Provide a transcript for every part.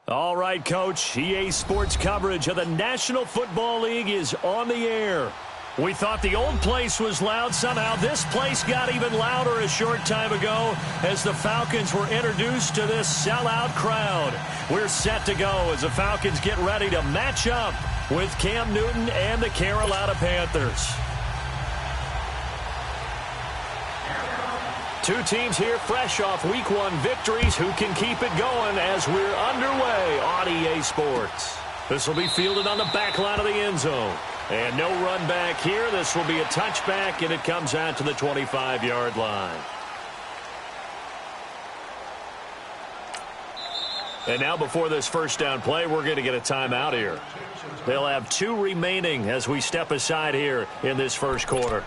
All right, Coach. EA Sports coverage of the National Football League is on the air. We thought the old place was loud. Somehow this place got even louder a short time ago as the Falcons were introduced to this sellout crowd. We're set to go as the Falcons get ready to match up with Cam Newton and the Carolina Panthers. Two teams here fresh off Week 1 victories. Who can keep it going as we're underway on EA Sports? This will be fielded on the back line of the end zone. And no run back here. This will be a touchback, and it comes out to the 25-yard line. And now before this first down play, we're going to get a timeout here. They'll have 2 remaining as we step aside here in this first quarter.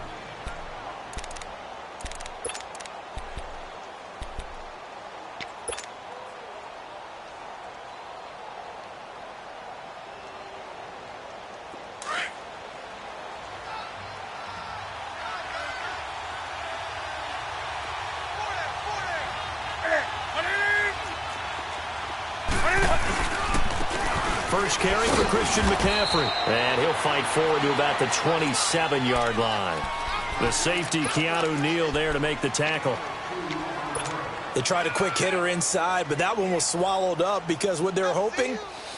First carry for Christian McCaffrey. And he'll fight forward to about the 27-yard line. The safety, Keanu Neal, there to make the tackle. They tried a quick hitter inside, but that one was swallowed up because what they're hoping,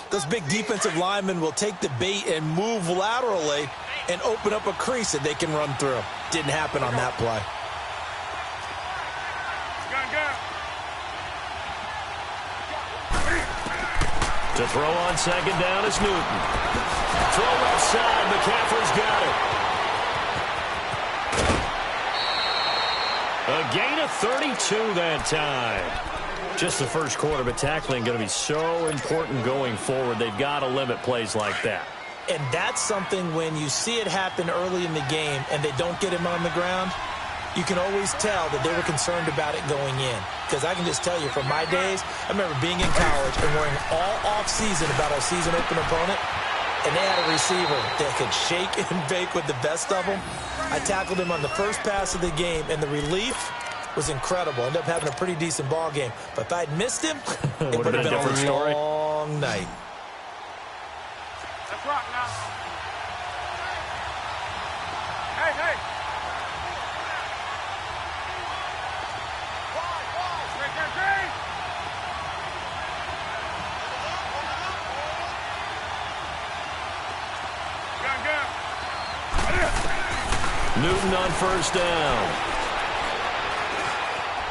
those big defensive linemen will take the bait and move laterally and open up a crease that they can run through. Didn't happen on that play. To throw on second down is Newton. Throw left side. McCaffrey's got it. A gain of 32 that time. Just the first quarter, but tackling going to be so important going forward. They've got to limit plays like that. And that's something when you see it happen early in the game and they don't get him on the ground, you can always tell that they were concerned about it going in. Because I can just tell you, from my days, I remember being in college and worrying all off-season about our season-open opponent, and they had a receiver that could shake and bake with the best of them. I tackled him on the first pass of the game, and the relief was incredible. Ended up having a pretty decent ball game. But if I'd missed him, it would have been a long night. Let's rock now. Hey, hey. Newton on first down.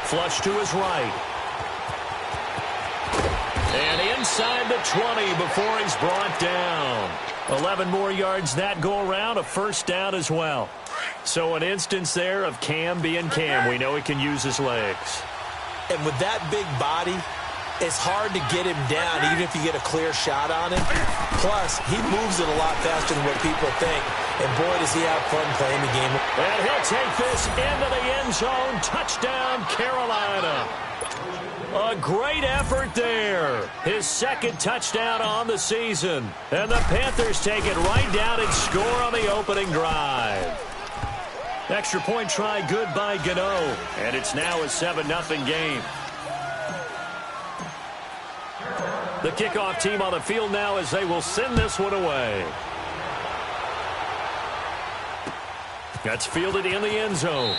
Flush to his right. And inside the 20 before he's brought down. 11 more yards that go around, a first down as well. So an instance there of Cam being Cam. We know he can use his legs. And with that big body, it's hard to get him down even if you get a clear shot on him. Plus, he moves it a lot faster than what people think. And boy, does he have fun playing the game. And he'll take this into the end zone. Touchdown, Carolina. A great effort there. His second touchdown on the season. And the Panthers take it right down and score on the opening drive. Extra point try good by Gano. And it's now a 7-0 game. The kickoff team on the field now as they will send this one away. That's fielded in the end zone.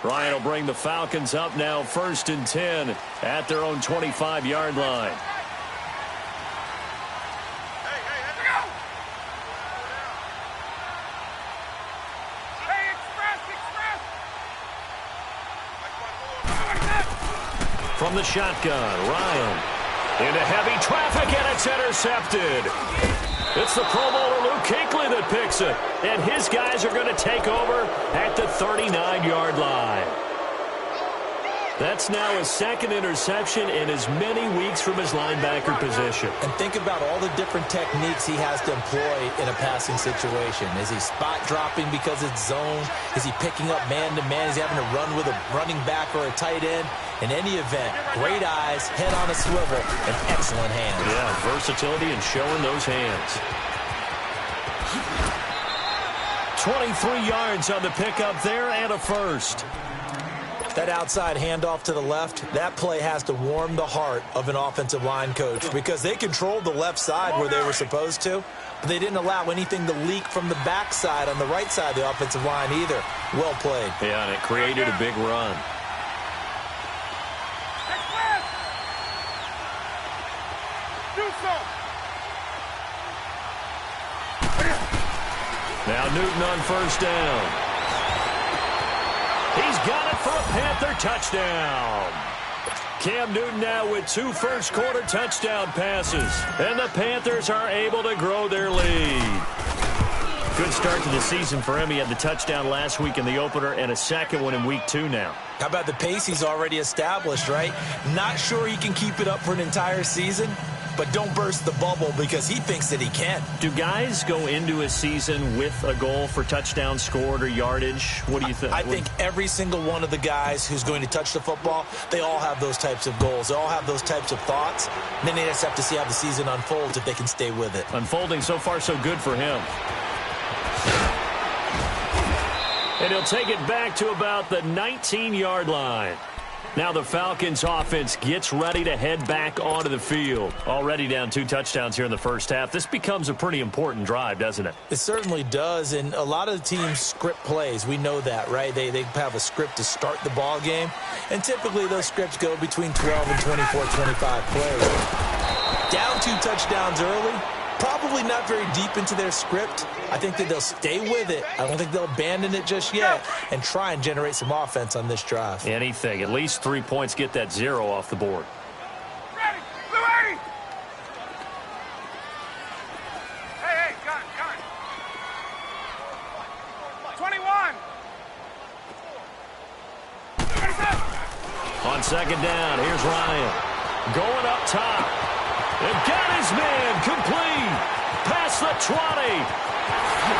Ryan will bring the Falcons up now, 1st and 10 at their own 25-yard line. From the shotgun, Ryan into heavy traffic, and it's intercepted. It's the Pro Bowler Luke Kuechly that picks it, and his guys are going to take over at the 39-yard line. That's now his second interception in as many weeks from his linebacker position. And think about all the different techniques he has to employ in a passing situation. Is he spot dropping because it's zone? Is he picking up man-to-man? Is he having to run with a running back or a tight end? In any event, great eyes, head on a swivel, and excellent hands. Yeah, versatility and showing those hands. 23 yards on the pickup there and a first. That outside handoff to the left, that play has to warm the heart of an offensive line coach because they controlled the left side where they were supposed to, but they didn't allow anything to leak from the backside on the right side of the offensive line either. Well played. Yeah, and it created a big run. Now Newton on first down. He's got it for a Panther touchdown. Cam Newton now with 2 first-quarter touchdown passes. And the Panthers are able to grow their lead. Good start to the season for him. He had the touchdown last week in the opener and a second one in week 2 now. How about the pace he's already established, right? Not sure he can keep it up for an entire season, but don't burst the bubble because he thinks that he can. Do guys go into a season with a goal for touchdown scored or yardage? What do you think? I think every single one of the guys who's going to touch the football, they all have those types of goals. They all have those types of thoughts. And then they just have to see how the season unfolds if they can stay with it. Unfolding so far so good for him. And he'll take it back to about the 19-yard line. Now the Falcons offense gets ready to head back onto the field. Already down 2 touchdowns here in the first half. This becomes a pretty important drive, doesn't it? It certainly does, and a lot of the teams script plays. We know that, right? They have a script to start the ball game, and typically those scripts go between 12 and 24, 25 plays. Down 2 touchdowns early, probably not very deep into their script. I think that they'll stay with it. I don't think they'll abandon it just yet and try and generate some offense on this drive. Anything. At least 3 points, get that 0 off the board. Ready! Ready! Hey, gun. 21! On second down, here's Ryan. Going up top. They've got his man complete. Past the 20.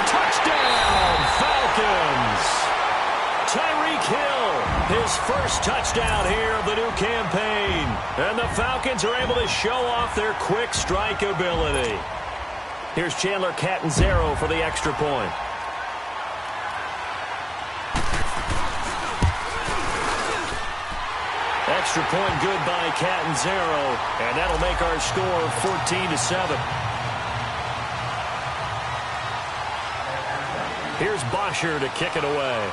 Touchdown, Falcons. Tyreek Hill, his first touchdown here of the new campaign. And the Falcons are able to show off their quick strike ability. Here's Chandler Catanzaro for the extra point. Extra point good by Catanzaro, and that'll make our score 14-7. Here's Bosher to kick it away.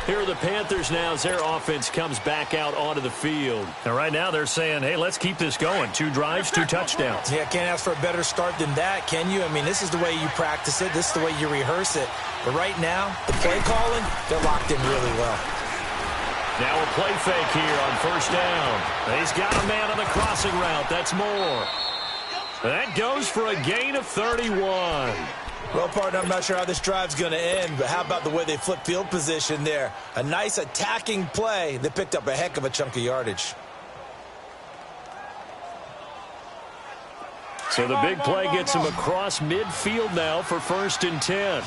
Here are the Panthers now as their offense comes back out onto the field. And right now they're saying, hey, let's keep this going. 2 drives, 2 touchdowns. Yeah, can't ask for a better start than that, can you? I mean, this is the way you practice it. This is the way you rehearse it. But right now, the play calling, they're locked in really well. Now a play fake here on first down. He's got a man on the crossing route. That's Moore. That goes for a gain of 31. Well, partner, I'm not sure how this drive's going to end, but how about the way they flip field position there? A nice attacking play that picked up a heck of a chunk of yardage. So the big play gets him across midfield now for 1st and 10.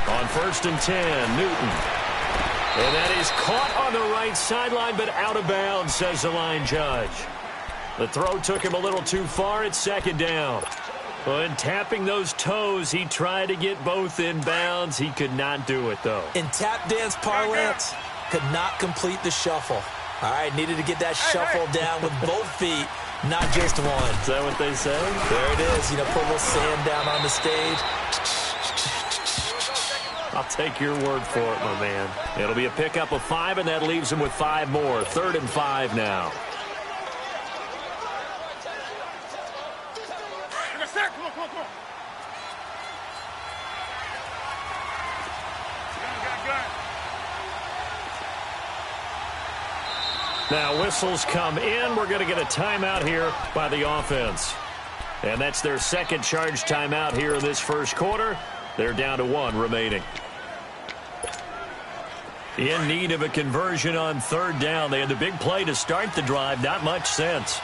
On 1st and 10, Newton. And that is caught on the right sideline, but out of bounds, says the line judge. The throw took him a little too far. It's 2nd down. And tapping those toes, he tried to get both in bounds. He could not do it, though. In tap dance parlance, could not complete the shuffle. All right, needed to get that shuffle down with both feet, not just one. Is that what they say? There it is. You know, put a little sand down on the stage. I'll take your word for it, my man. It'll be a pickup of 5, and that leaves him with 5 more. 3rd and 5 now. Come on. Now whistles come in. We're going to get a timeout here by the offense. And that's their second charge timeout here in this first quarter. They're down to 1 remaining. In need of a conversion on third down. They had the big play to start the drive. Not much sense.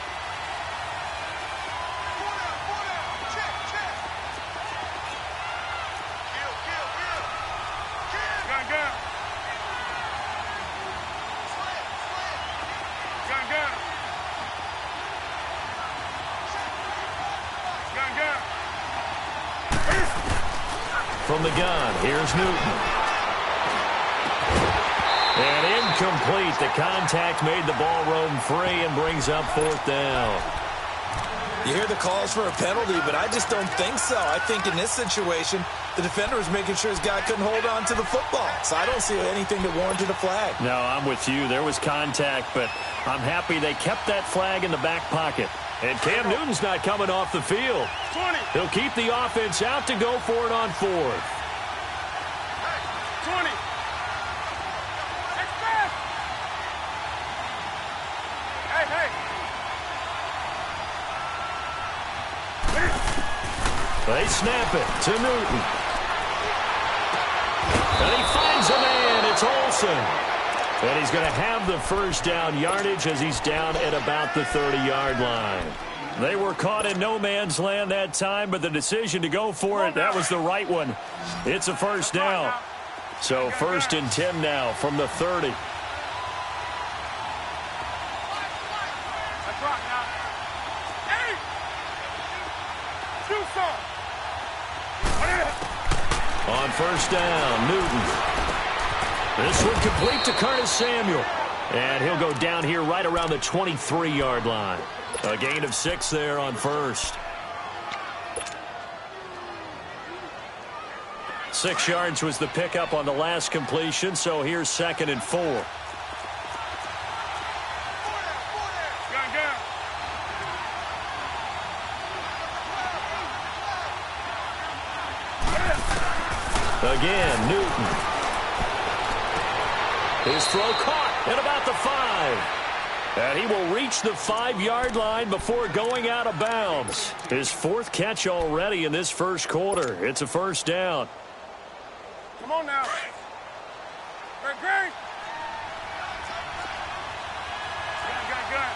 From the gun, here's Newton. And incomplete. The contact made the ball roam free and brings up fourth down. You hear the calls for a penalty, but I just don't think so. I think in this situation, the defender was making sure his guy couldn't hold on to the football. So I don't see anything that warranted a flag. No, I'm with you. There was contact, but I'm happy they kept that flag in the back pocket. And Cam Newton's not coming off the field. 20. He'll keep the offense out to go for it on fourth. 20. Express. Hey. They snap it to Newton. And he finds a man. It's Olsen. And he's going to have the first down yardage as he's down at about the 30-yard line. They were caught in no man's land that time, but the decision to go for it, that was the right one. It's a first down. So 1st and 10 now from the 30. That's right now. Hey! Do some. On first down, Newton. This one complete to Curtis Samuel. And he'll go down here right around the 23-yard line. A gain of 6 there on first. 6 yards was the pickup on the last completion, so here's 2nd and 4. Again, Newton. His throw caught at about the 5. And he will reach the 5-yard line before going out of bounds. His 4th catch already in this first quarter. It's a first down. Come on now. Great. Gun. Great.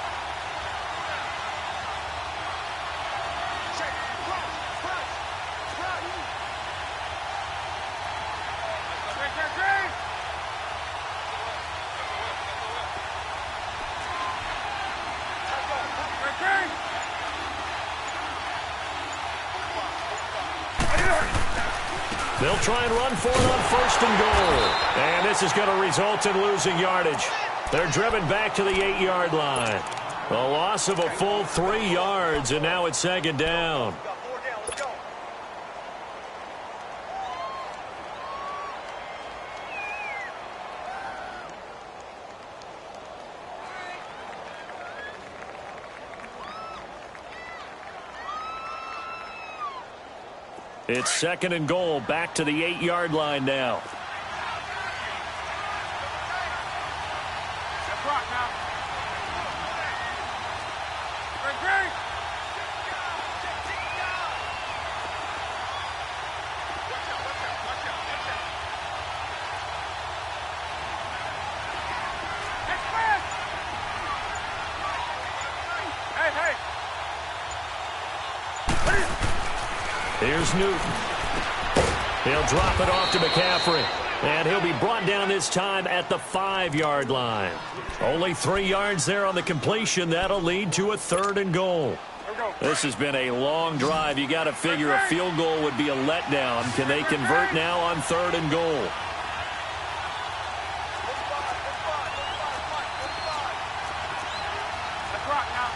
They'll try and run for it on 1st and goal. And this is going to result in losing yardage. They're driven back to the 8-yard line. A loss of a full 3 yards, and now it's 2nd down. It's 2nd and goal, back to the 8-yard line now. That's right now. Great. Express. Hey. Here's Newton. He'll drop it off to McCaffrey. And he'll be brought down this time at the 5-yard line. Only 3 yards there on the completion. That'll lead to a 3rd and goal. This has been a long drive. You got to figure a field goal would be a letdown. Can they convert now on 3rd and goal? That's right now.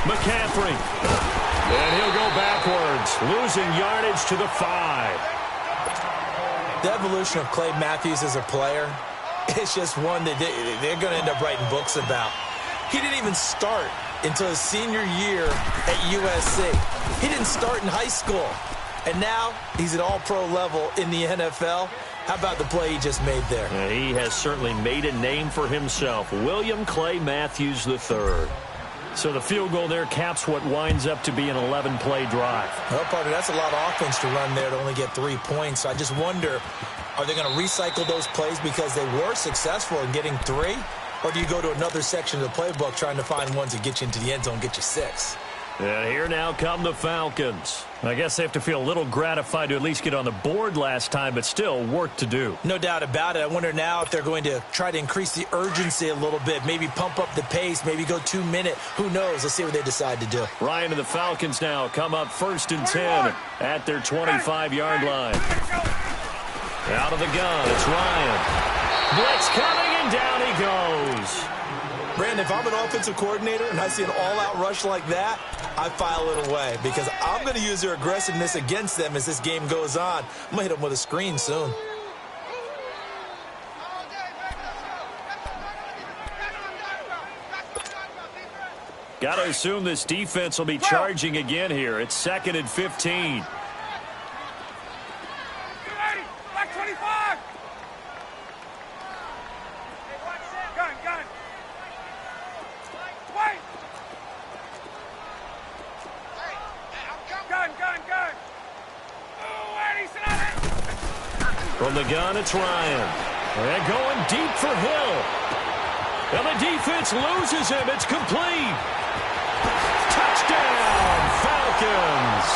McCaffrey. And he'll go backwards, losing yardage to the 5. The evolution of Clay Matthews as a player, it's just one that they're going to end up writing books about. He didn't even start until his senior year at USC. He didn't start in high school, and now he's at all-pro level in the NFL. How about the play he just made there? He has certainly made a name for himself. William Clay Matthews III. So the field goal there caps what winds up to be an 11-play drive. Well, partner, that's a lot of offense to run there to only get 3 points. So I just wonder, are they going to recycle those plays because they were successful in getting 3? Or do you go to another section of the playbook trying to find ones that get you into the end zone and get you 6? And here now come the Falcons. I guess they have to feel a little gratified to at least get on the board last time, but still work to do. No doubt about it. I wonder now if they're going to try to increase the urgency a little bit, maybe pump up the pace, maybe go 2-minute. Who knows? Let's see what they decide to do. Ryan and the Falcons now come up 1st and 10 at their 25-yard line. Out of the gun, it's Ryan. Blitz coming, and down he goes. Brandon, if I'm an offensive coordinator and I see an all-out rush like that, I file it away because I'm going to use their aggressiveness against them as this game goes on. I'm going to hit them with a screen soon. Got to assume this defense will be charging again here. It's 2nd and 15. Black 25. Gun. Wait. Gun. Oh, Eddie, sit on it. From the gun, it's Ryan. And going deep for Hill. And the defense loses him. It's complete. Touchdown, Falcons.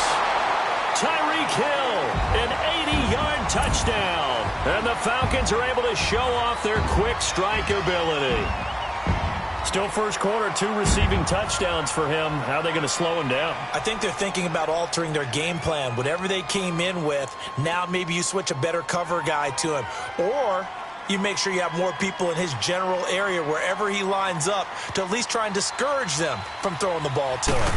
Tyreek Hill, an 80-yard touchdown. And the Falcons are able to show off their quick strike ability. Still first quarter, 2 receiving touchdowns for him. How are they going to slow him down? I think they're thinking about altering their game plan. Whatever they came in with, now maybe you switch a better cover guy to him. Or you make sure you have more people in his general area wherever he lines up to at least try and discourage them from throwing the ball to him.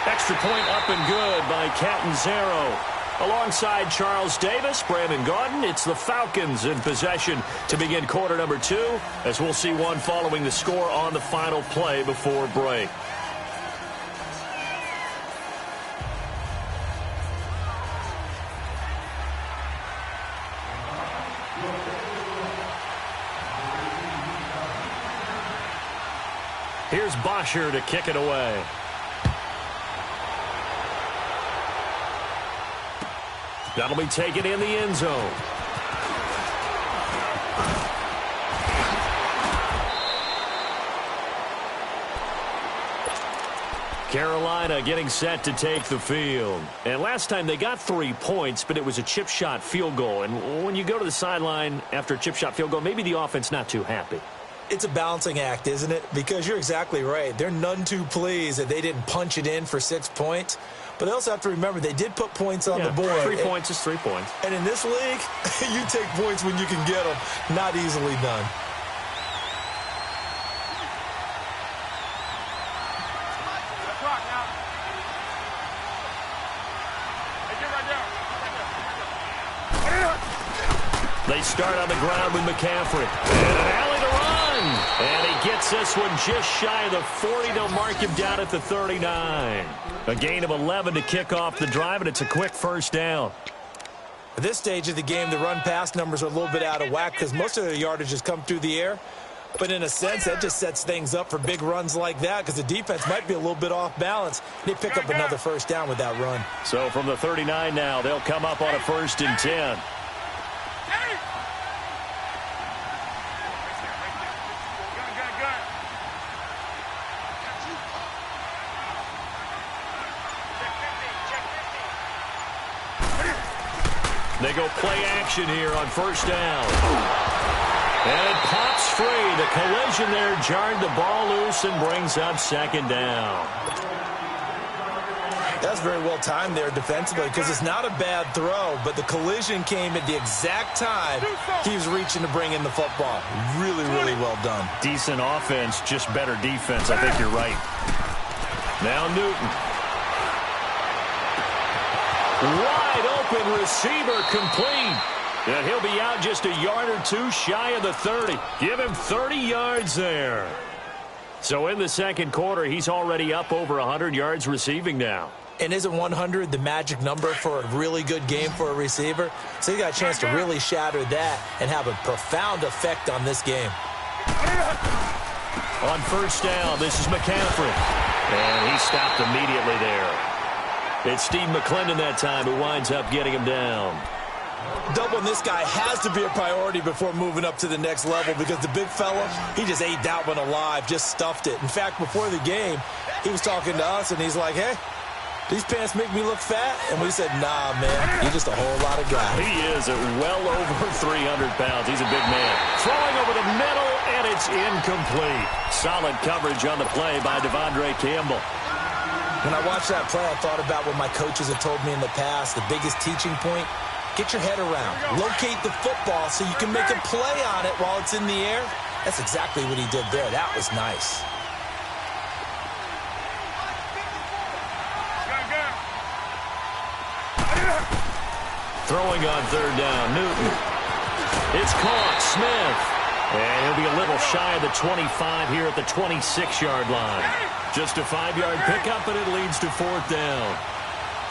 Extra point up and good by Catanzaro. Alongside Charles Davis, Brandon Gaudin, it's the Falcons in possession to begin quarter number 2, as we'll see one following the score on the final play before break. Here's Bosher to kick it away. That'll be taken in the end zone. Carolina getting set to take the field. And last time they got 3 points, but it was a chip shot field goal. And when you go to the sideline after a chip shot field goal, maybe the offense not too happy. It's a balancing act, isn't it? Because you're exactly right. They're none too pleased that they didn't punch it in for 6 points. But they also have to remember they did put points on the board. 3 points is 3 points. And in this league, you take points when you can get them. Not easily done. Let's rock now. Hey, get right down. They start on the ground with McCaffrey. And an alley to run. And he gets this one just shy of the 40. They'll mark him down at the 39. A gain of 11 to kick off the drive, and it's a quick first down. At this stage of the game, the run-pass numbers are a little bit out of whack because most of their yardage has come through the air. But in a sense, that just sets things up for big runs like that because the defense might be a little bit off balance. They pick up another first down with that run. So from the 39 now, they'll come up on a 1st and 10. They go play action here on 1st down. And it pops free. The collision there jarred the ball loose and brings up 2nd down. That's very well timed there defensively because it's not a bad throw, but the collision came at the exact time he was reaching to bring in the football. Really, really well done. Decent offense, just better defense. I think you're right. Now Newton. Wide open receiver complete. And he'll be out just a yard or two shy of the 30. Give him 30 yards there. So in the second quarter, he's already up over 100 yards receiving now. And isn't 100 the magic number for a really good game for a receiver? So he got a chance to really shatter that and have a profound effect on this game. On first down, this is McCaffrey. And he stopped immediately there. It's Steve McClendon that time who winds up getting him down. Doubling this guy has to be a priority before moving up to the next level because the big fella, he just ate that one alive, just stuffed it. In fact, before the game, he was talking to us, and he's like, hey, these pants make me look fat? And we said, nah, man, you're just a whole lot of guy. He is at well over 300 pounds. He's a big man. Throwing over the middle, and it's incomplete. Solid coverage on the play by Devondre Campbell. When I watched that play, I thought about what my coaches have told me in the past. The biggest teaching point, get your head around. Locate the football so you can make a play on it while it's in the air. That's exactly what he did there. That was nice. Throwing on third down, Newton. It's caught, Smith. And he'll be a little shy of the 25 here at the 26-yard line. Just a 5-yard pickup, and it leads to fourth down.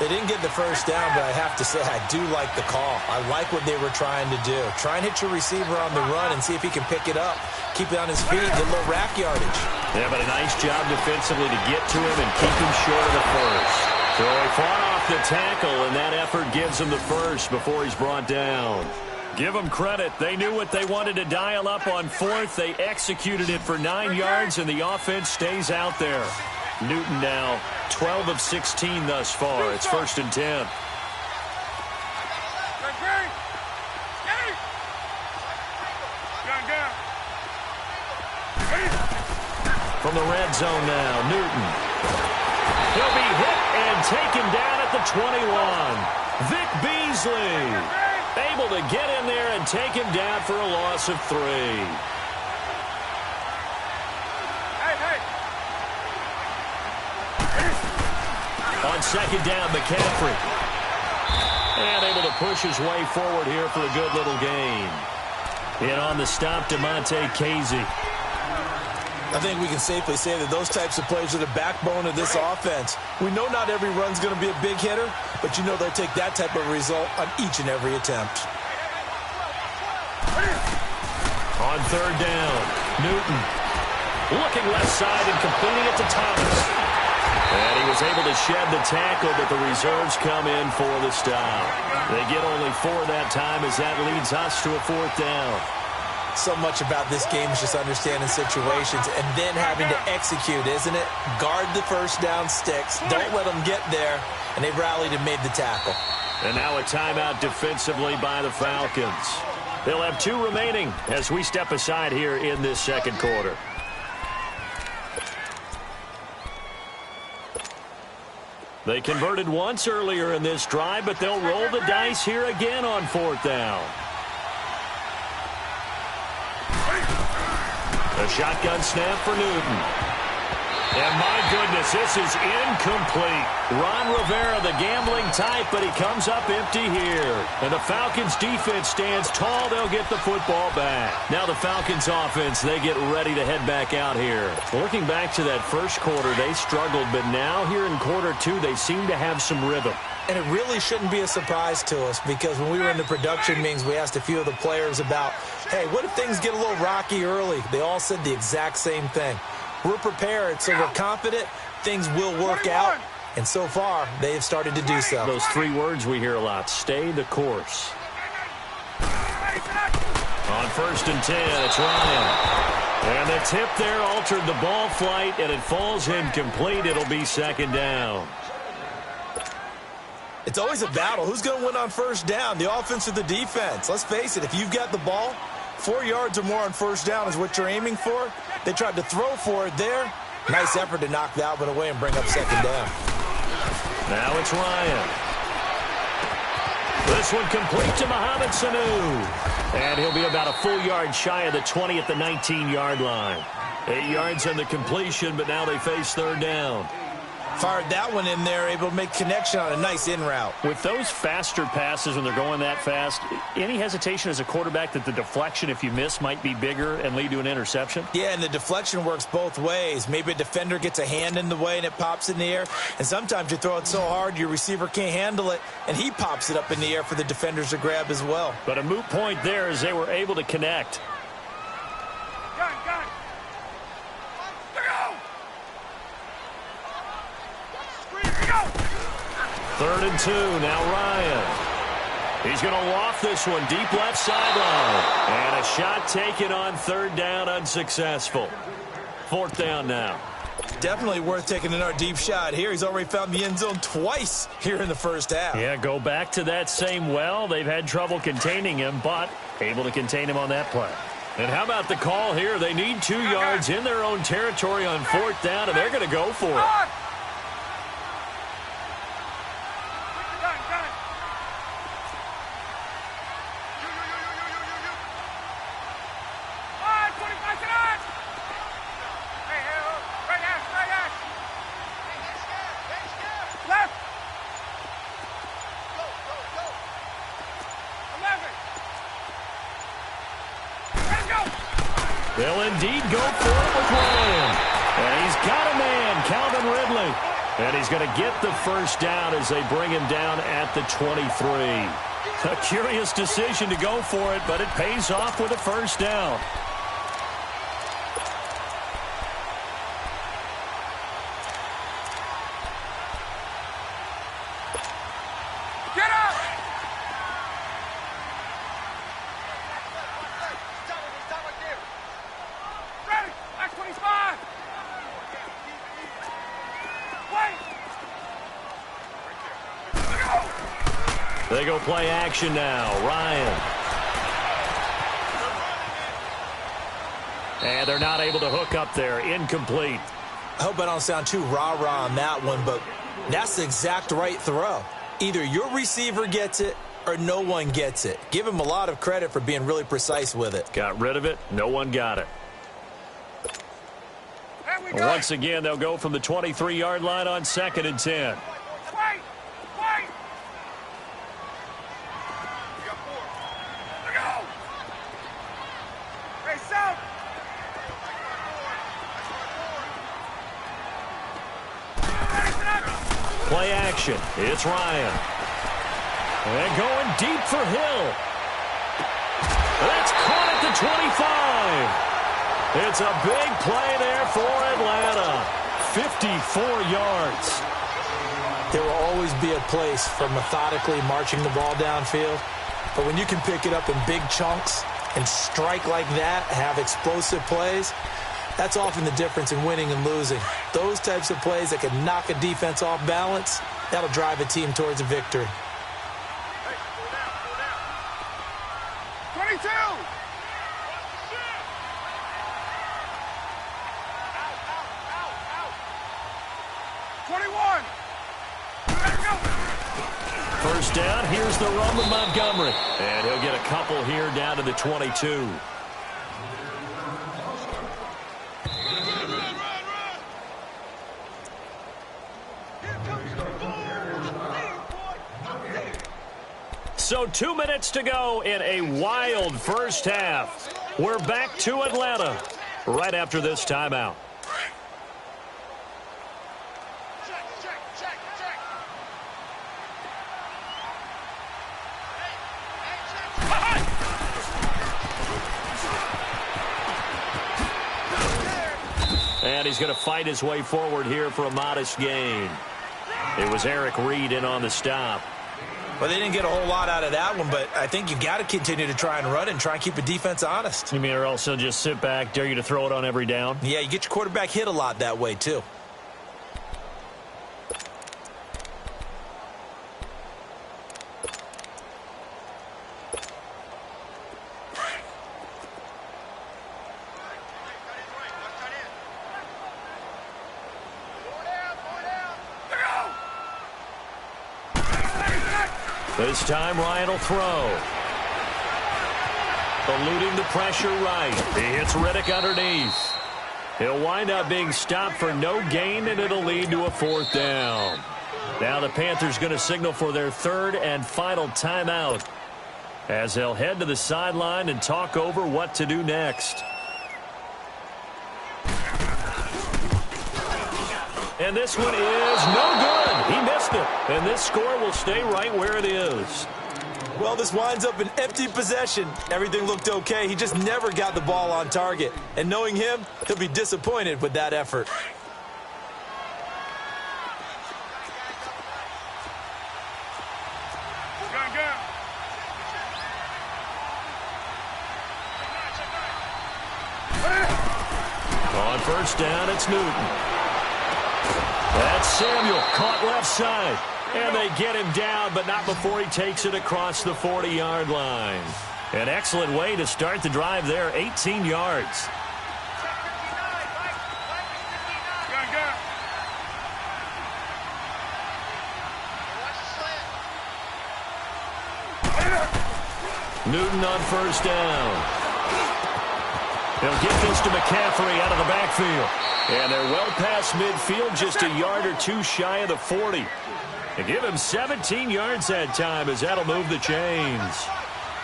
They didn't get the first down, but I have to say I do like the call. I like what they were trying to do. Try and hit your receiver on the run and see if he can pick it up. Keep it on his feet, get a little rack yardage. Yeah, but a nice job defensively to get to him and keep him short of the first. So he fought off the tackle, and that effort gives him the first before he's brought down. Give them credit. They knew what they wanted to dial up on fourth. They executed it for 9 yards, and the offense stays out there. Newton now 12 of 16 thus far. It's 1st and 10. From the red zone now, Newton. He'll be hit and taken down at the 21. Vic Beasley able to get in there and take him down for a loss of 3. On second down, McCaffrey. And able to push his way forward here for a good little gain. And on the stop, DeMonte Casey. I think we can safely say that those types of plays are the backbone of this offense. We know not every run's going to be a big hitter, but you know they'll take that type of result on each and every attempt. On third down, Newton looking left side and completing it to Thomas. And he was able to shed the tackle, but the reserves come in for the stop. They get only 4 that time as that leads us to a fourth down. So much about this game is just understanding situations and then having to execute, isn't it? Guard the first down sticks. Don't let them get there. And they've rallied and made the tackle. And now a timeout defensively by the Falcons. They'll have 2 remaining as we step aside here in this second quarter. They converted once earlier in this drive, but they'll roll the dice here again on fourth down. A shotgun snap for Newton. And my goodness, this is incomplete. Ron Rivera, the gambling type, but he comes up empty here. And the Falcons defense stands tall. They'll get the football back. Now the Falcons offense, they get ready to head back out here. Looking back to that first quarter, they struggled, but now here in quarter 2, they seem to have some rhythm. And it really shouldn't be a surprise to us because when we were in the production meetings, we asked a few of the players about, hey, what if things get a little rocky early? They all said the exact same thing. We're prepared, so we're confident things will work out. And so far, they have started to do so. Those 3 words we hear a lot, stay the course. On 1st and 10, it's Ryan. And the tip there altered the ball flight, and it falls incomplete. It'll be 2nd down. It's always a battle. Who's going to win on first down, the offense or the defense? Let's face it, if you've got the ball, 4 yards or more on first down is what you're aiming for. They tried to throw for it there. Nice effort to knock that one away and bring up 2nd down. Now it's Ryan. This one complete to Mohamed Sanu. And he'll be about a full yard shy of the 20 at the 19-yard line. 8 yards on the completion, but now they face 3rd down. Fired that one in there, able to make connection on a nice in route. With those faster passes when they're going that fast, any hesitation as a quarterback that the deflection, if you miss, might be bigger and lead to an interception? Yeah, and the deflection works both ways. Maybe a defender gets a hand in the way and it pops in the air. And sometimes you throw it so hard your receiver can't handle it, and he pops it up in the air for the defenders to grab as well. But a moot point there as they were able to connect. Gun. Go. 3rd and 2, now Ryan. He's going to loft this one deep left sideline. And a shot taken on 3rd down, unsuccessful. 4th down now. Definitely worth taking another deep shot here. He's already found the end zone twice here in the first half. Yeah, go back to that same well. They've had trouble containing him, but able to contain him on that play. And how about the call here? They need 2 yards in their own territory on 4th down, and they're going to go for it. Gun. 25 to nine. Hey, right hash. Left. Go. 11. Let's go. They'll indeed go for it with Ryan. And he's got a man, Calvin Ridley. And he's going to get the first down as they bring him down at the 23. A curious decision to go for it, but it pays off with a first down. Get up. Ready. That's 25. Wait. They go play action now. Ryan. And they're not able to hook up there. Incomplete. I hope I don't sound too rah-rah on that one, but that's the exact right throw. Either your receiver gets it or no one gets it. Give him a lot of credit for being really precise with it. Got rid of it. No one got it. There we go. Once again, they'll go from the 23-yard line on 2nd and 10. Wait. Let go. Hey, South. Play action. It's Ryan. And going deep for Hill. That's caught at the 25. It's a big play there for Atlanta. 54 yards. There will always be a place for methodically marching the ball downfield. But when you can pick it up in big chunks and strike like that, have explosive plays, that's often the difference in winning and losing. Those types of plays that can knock a defense off balance, that'll drive a team towards a victory. 22. 21. Let's go. First down. Here's the run with Montgomery. And he'll get a couple here down to the 22. So 2 minutes to go in a wild first half. We're back to Atlanta right after this timeout. And he's going to fight his way forward here for a modest gain. It was Eric Reed in on the stop. Well, they didn't get a whole lot out of that one, but I think you got to continue to try and run and try and keep the defense honest. You mean, or else he'll just sit back, dare you to throw it on every down? Yeah, you get your quarterback hit a lot that way, too. This time, Ryan will throw. Eluding the pressure right. He hits Riddick underneath. He'll wind up being stopped for no gain, and it'll lead to a 4th down. Now the Panthers going to signal for their 3rd and final timeout as they'll head to the sideline and talk over what to do next. And this one is no good. He missed it. And this score will stay right where it is. Well, this winds up an empty possession. Everything looked okay. He just never got the ball on target. And knowing him, he'll be disappointed with that effort. On 1st down, it's Newton. That's Samuel, caught left side. And they get him down, but not before he takes it across the 40-yard line. An excellent way to start the drive there, 18 yards. Newton on 1st down. They'll get this to McCaffrey out of the backfield. And they're well past midfield, just a yard or two shy of the 40. They give him 17 yards that time as that'll move the chains.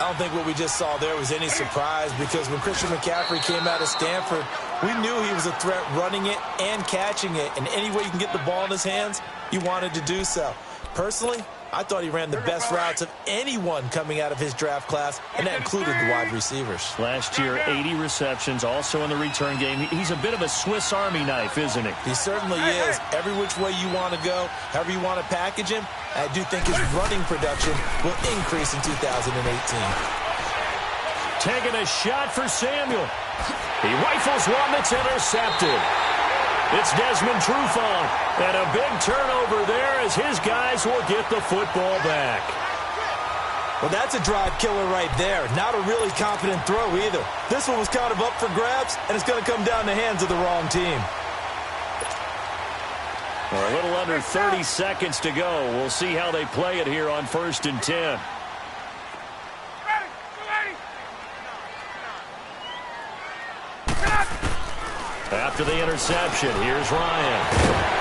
I don't think what we just saw there was any surprise because when Christian McCaffrey came out of Stanford, we knew he was a threat running it and catching it. And any way you can get the ball in his hands, you wanted to do so. Personally, I thought he ran the best routes of anyone coming out of his draft class, and that included the wide receivers. Last year, 80 receptions, also in the return game. He's a bit of a Swiss Army knife, isn't he? He certainly is. Every which way you want to go, however you want to package him, I do think his running production will increase in 2018. Taking a shot for Samuel. He rifles one that's intercepted. It's Desmond Trufant, and a big turnover there as his guys will get the football back. Well, that's a drive killer right there. Not a really confident throw either. This one was kind of up for grabs, and it's going to come down the hands of the wrong team. A little under 30 seconds to go. We'll see how they play it here on 1st and 10. After the interception, here's Ryan.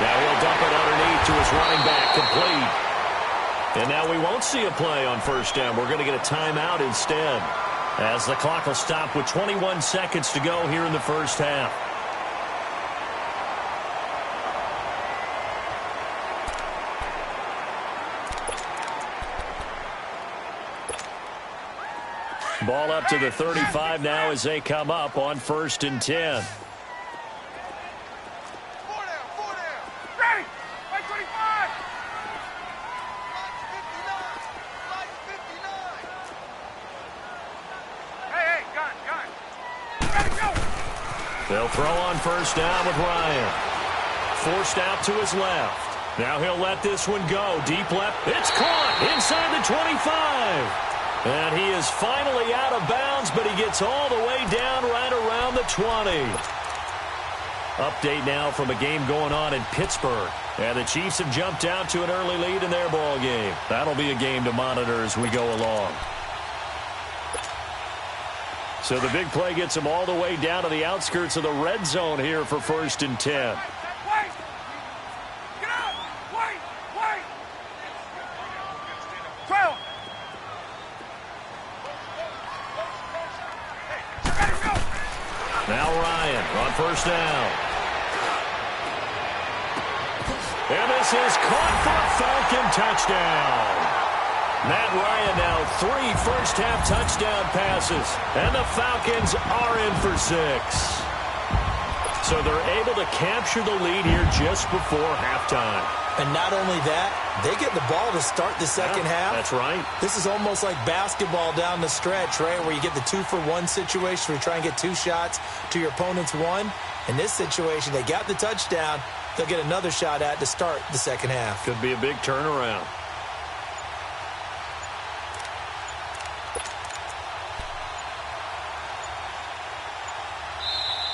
Now he'll dump it underneath to his running back, complete. And now we won't see a play on 1st down. We're going to get a timeout instead, as the clock will stop with 21 seconds to go here in the 1st half. Ball up to the 35 now as they come up on 1st and 10. They'll throw on 1st down with Ryan. Forced out to his left. Now he'll let this one go. Deep left. It's caught inside the 25. And he is finally out of bounds, but he gets all the way down right around the 20. Update now from a game going on in Pittsburgh. And the Chiefs have jumped out to an early lead in their ball game. That'll be a game to monitor as we go along. So the big play gets him all the way down to the outskirts of the red zone here for 1st and 10. Now Ryan on 1st down. And this is caught for a Falcon touchdown. Matt Ryan now 3 first-half touchdown passes, and the Falcons are in for 6. So they're able to capture the lead here just before halftime. And not only that, they get the ball to start the second half. That's right. This is almost like basketball down the stretch, right, where you get the 2-for-1 situation where you try and get 2 shots to your opponent's 1. In this situation, they got the touchdown. They'll get another shot at to start the second half. Could be a big turnaround.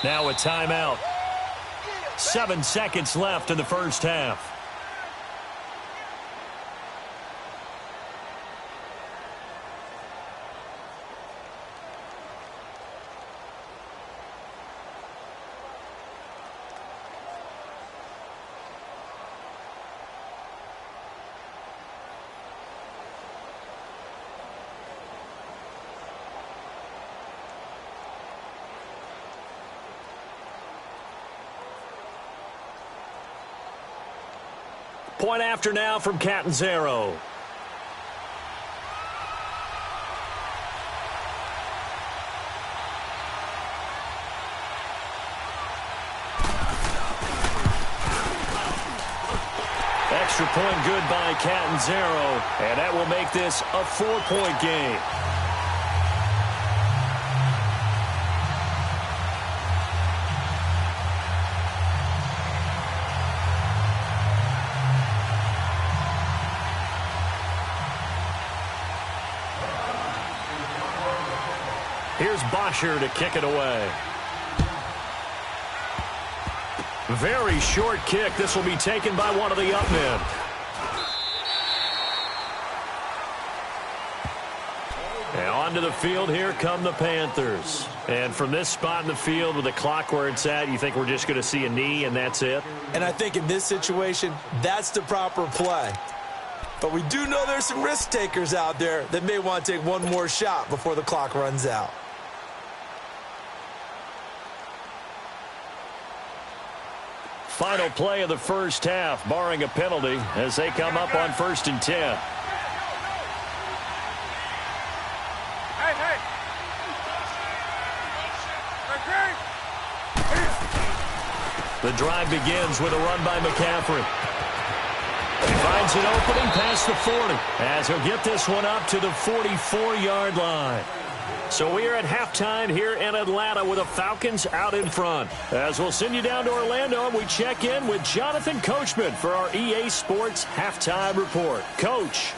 Now a timeout. 7 seconds left in the 1st half. Point after now from Catanzaro. Extra point good by Catanzaro, and that will make this a 4-point game. Here's Bosher to kick it away. Very short kick. This will be taken by one of the up men. And onto the field, here come the Panthers. And from this spot in the field with the clock where it's at, you think we're just going to see a knee and that's it? And I think in this situation, that's the proper play. But we do know there's some risk takers out there that may want to take one more shot before the clock runs out. Final play of the first half, barring a penalty, as they come up on 1st and 10. Hey. The drive begins with a run by McCaffrey. He finds an opening past the 40, as he'll get this one up to the 44-yard line. So we are at halftime here in Atlanta with the Falcons out in front. As we'll send you down to Orlando, and we check in with Jonathan Coachman for our EA Sports Halftime Report. Coach.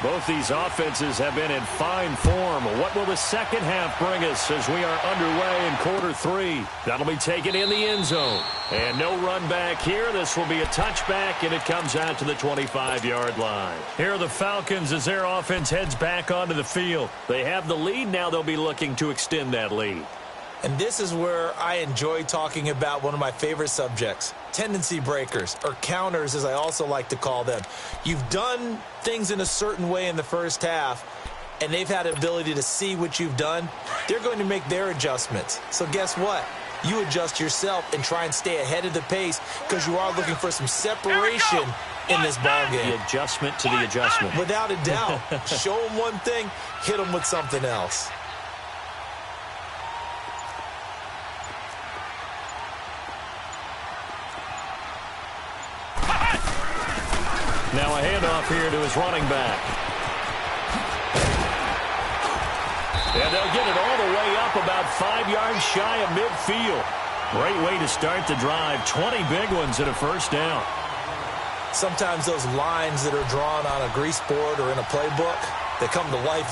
Both these offenses have been in fine form. What will the second half bring us as we are underway in quarter 3? That'll be taken in the end zone. And no run back here. This will be a touchback, and it comes out to the 25-yard line. Here are the Falcons as their offense heads back onto the field. They have the lead. Now they'll be looking to extend that lead. And this is where I enjoy talking about one of my favorite subjects, tendency breakers, or counters as I also like to call them. You've done things in a certain way in the first half, and they've had an ability to see what you've done. They're going to make their adjustments. So guess what? You adjust yourself and try and stay ahead of the pace because you are looking for some separation in this ballgame. The adjustment to the adjustment. Without a doubt. Show them one thing, hit them with something else. Now a handoff here to his running back. And they'll get it all the way up about 5 yards shy of midfield. Great way to start the drive. 20 big ones and a first down. Sometimes those lines that are drawn on a grease board or in a playbook, they come to life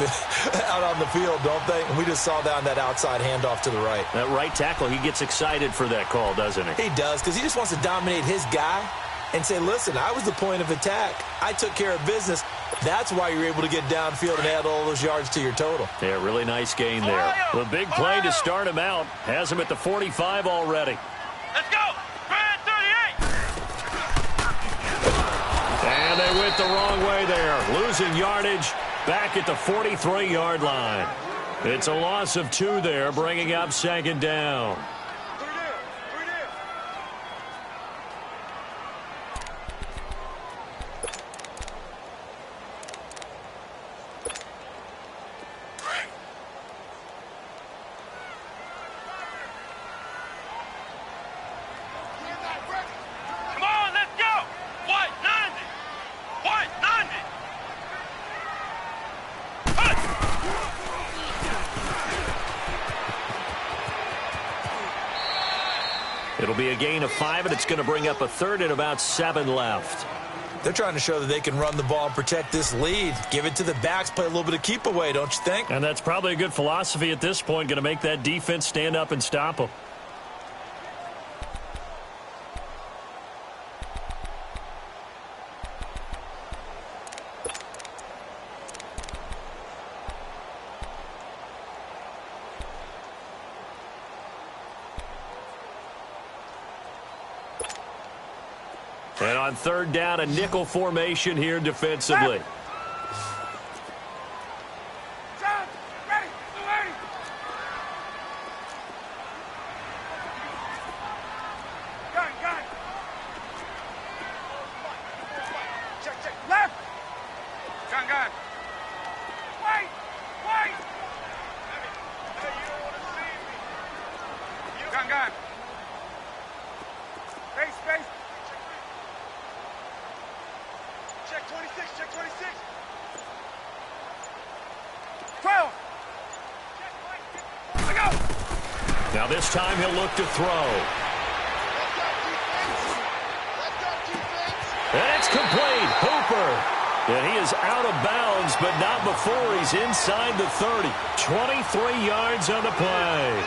out on the field, don't they? And we just saw that on that outside handoff to the right. That right tackle, he gets excited for that call, doesn't he? He does, because he just wants to dominate his guy and say, listen, I was the point of attack. I took care of business. That's why you're able to get downfield and add all those yards to your total. Yeah, really nice gain there. The big play to start him out has him at the 45 already. Let's go. Brad 38. And they went the wrong way there. Losing yardage back at the 43-yard line. It's a loss of 2 there, bringing up second down. It'll be a gain of 5, and it's going to bring up a third and about 7 left. They're trying to show that they can run the ball and protect this lead. Give it to the backs, play a little bit of keep away, don't you think? And that's probably a good philosophy at this point, going to make that defense stand up and stop them. And on third down, a nickel formation here defensively. Now this time he'll look to throw. And it's complete. Hooper. And he is out of bounds, but not before he's inside the 30. 23 yards on the play.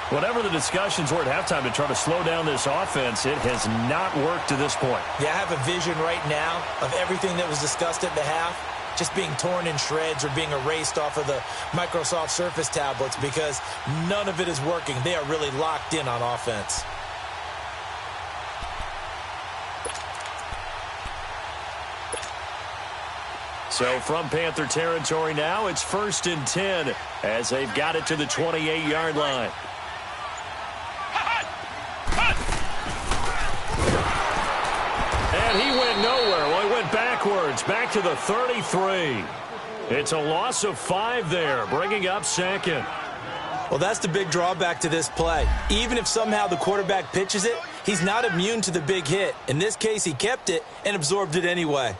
Whatever the discussions were at halftime to try to slow down this offense, it has not worked to this point. Yeah, I have a vision right now of everything that was discussed at the half just being torn in shreds or being erased off of the Microsoft Surface tablets because none of it is working. They are really locked in on offense. So from Panther territory now, it's 1st and 10 as they've got it to the 28-yard line. And he went nowhere. Well, he went backwards, back to the 33. It's a loss of 5 there, bringing up 2nd. Well, that's the big drawback to this play. Even if somehow the quarterback pitches it, he's not immune to the big hit. In this case, he kept it and absorbed it anyway.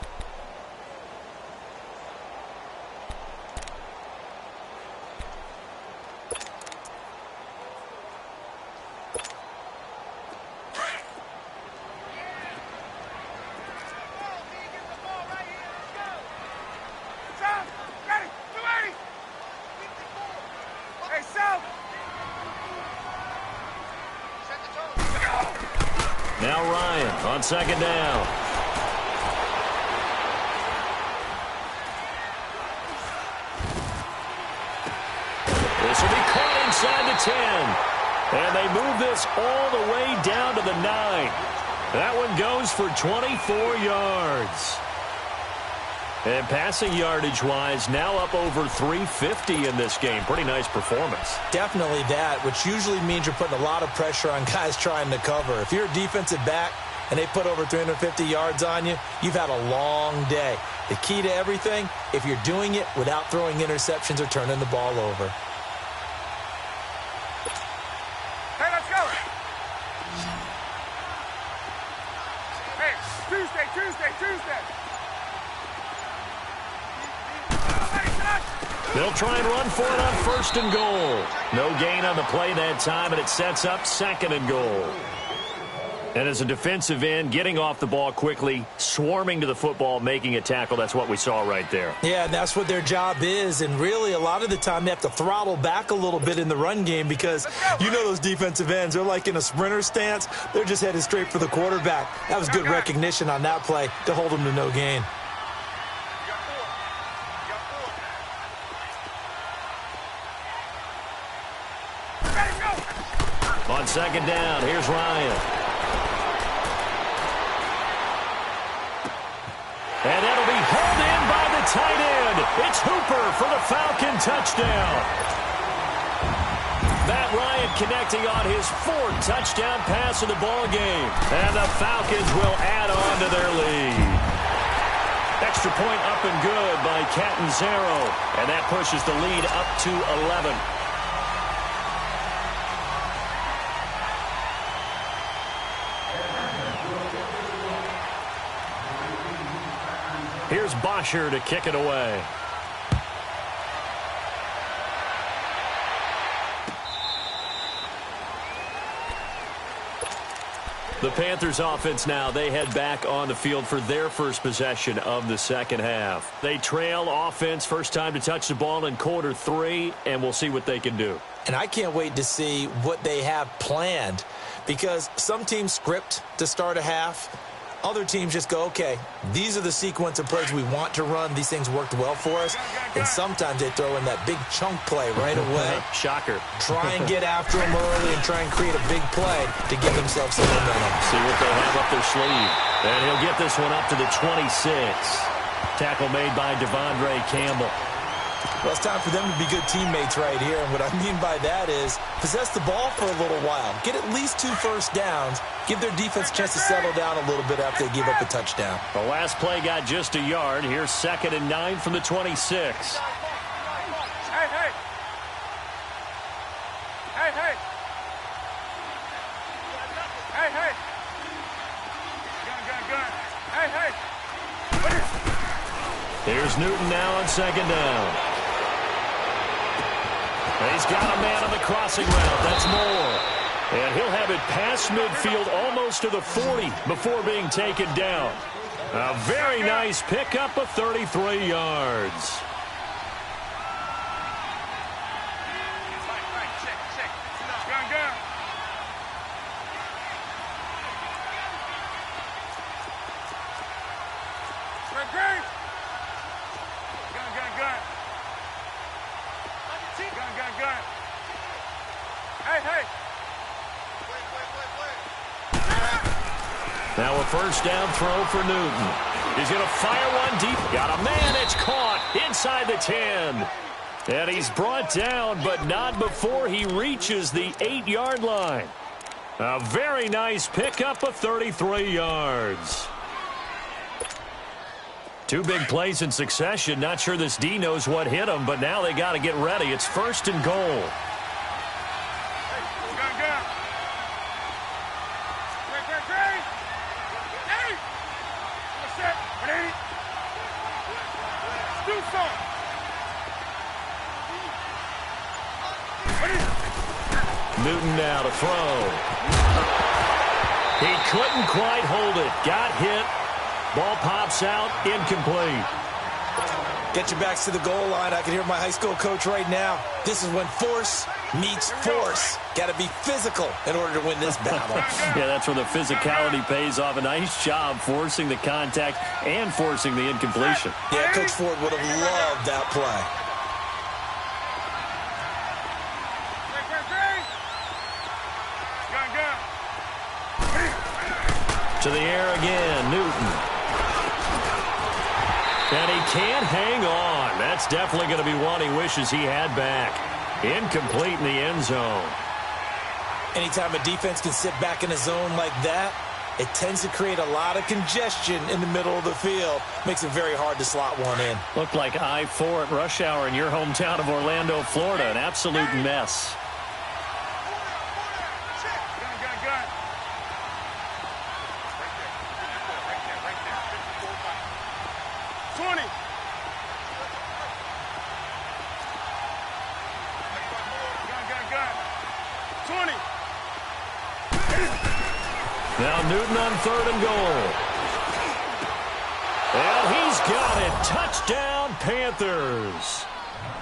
Now Ryan on 2nd down. This will be caught inside the 10. And they move this all the way down to the 9. That one goes for 24 yards. And passing yardage-wise, now up over 350 in this game. Pretty nice performance. Definitely that, which usually means you're putting a lot of pressure on guys trying to cover. If you're a defensive back and they put over 350 yards on you, you've had a long day. The key to everything, if you're doing it without throwing interceptions or turning the ball over. Hey, let's go. Hey, Tuesday. They'll try and run for it on 1st and goal. No gain on the play that time, and it sets up 2nd and goal. And as a defensive end, getting off the ball quickly, swarming to the football, making a tackle, that's what we saw right there. Yeah, and that's what their job is. And really, a lot of the time, they have to throttle back a little bit in the run game because you know those defensive ends, they're like in a sprinter stance. They're just headed straight for the quarterback. That was good recognition on that play to hold them to no gain. On 2nd down, here's Ryan. And that'll be hauled in by the tight end. It's Hooper for the Falcon touchdown. Matt Ryan connecting on his 4th touchdown pass of the ball game. And the Falcons will add on to their lead. Extra point up and good by Catanzaro. And that pushes the lead up to 11. Here's Bosher to kick it away. The Panthers offense now, they head back on the field for their first possession of the 2nd half. They trail offense, first time to touch the ball in quarter 3, and we'll see what they can do. And I can't wait to see what they have planned because some teams script to start a half. Other teams just go, okay, these are the sequence of plays we want to run. These things worked well for us. And sometimes they throw in that big chunk play right away. Shocker. Try and get after them early and try and create a big play to give themselves some momentum. See what they have up their sleeve. And he'll get this one up to the 26. Tackle made by Devondre Campbell. Well, it's time for them to be good teammates right here. And what I mean by that is possess the ball for a little while. Get at least 2 first downs. Give their defense a chance to settle down a little bit after they give up a touchdown. The last play got just a yard. Here's 2nd and 9 from the 26. Hey, hey. Hey, hey. Hey, hey. Gun. Hey, hey. Here's Newton now on 2nd down. He's got a man on the crossing route. That's Moore. And he'll have it past midfield almost to the 40 before being taken down. A very nice pickup of 33 yards. Gun. Great. Gun. Gun. Hey. Now a first down throw for Newton. He's going to fire one deep. Got a man. It's caught inside the 10. And he's brought down, but not before he reaches the 8-yard line. A very nice pickup of 33 yards. 2 big plays in succession. Not sure this D knows what hit him, but now they got to get ready. It's 1st and goal. Gun. Great. Hey. What's that? Ready? Let's do something. Newton now to throw. He couldn't quite hold it. Got hit. Ball pops out, incomplete. Get your backs to the goal line. I can hear my high school coach right now. This is when force meets force. Got to be physical in order to win this battle. Yeah, that's where the physicality pays off. A nice job forcing the contact and forcing the incompletion. Yeah, Coach Ford would have loved that play. Gun. To the air again, Newton. And he can't hang on. That's definitely going to be one he wishes he had back. Incomplete in the end zone. Anytime a defense can sit back in a zone like that, it tends to create a lot of congestion in the middle of the field. Makes it very hard to slot one in. Looked like I-4 at rush hour in your hometown of Orlando, Florida. An absolute mess. Gun. 20. Gun. 20. Now Newton on 3rd and goal. And he's got it. Touchdown, Panthers.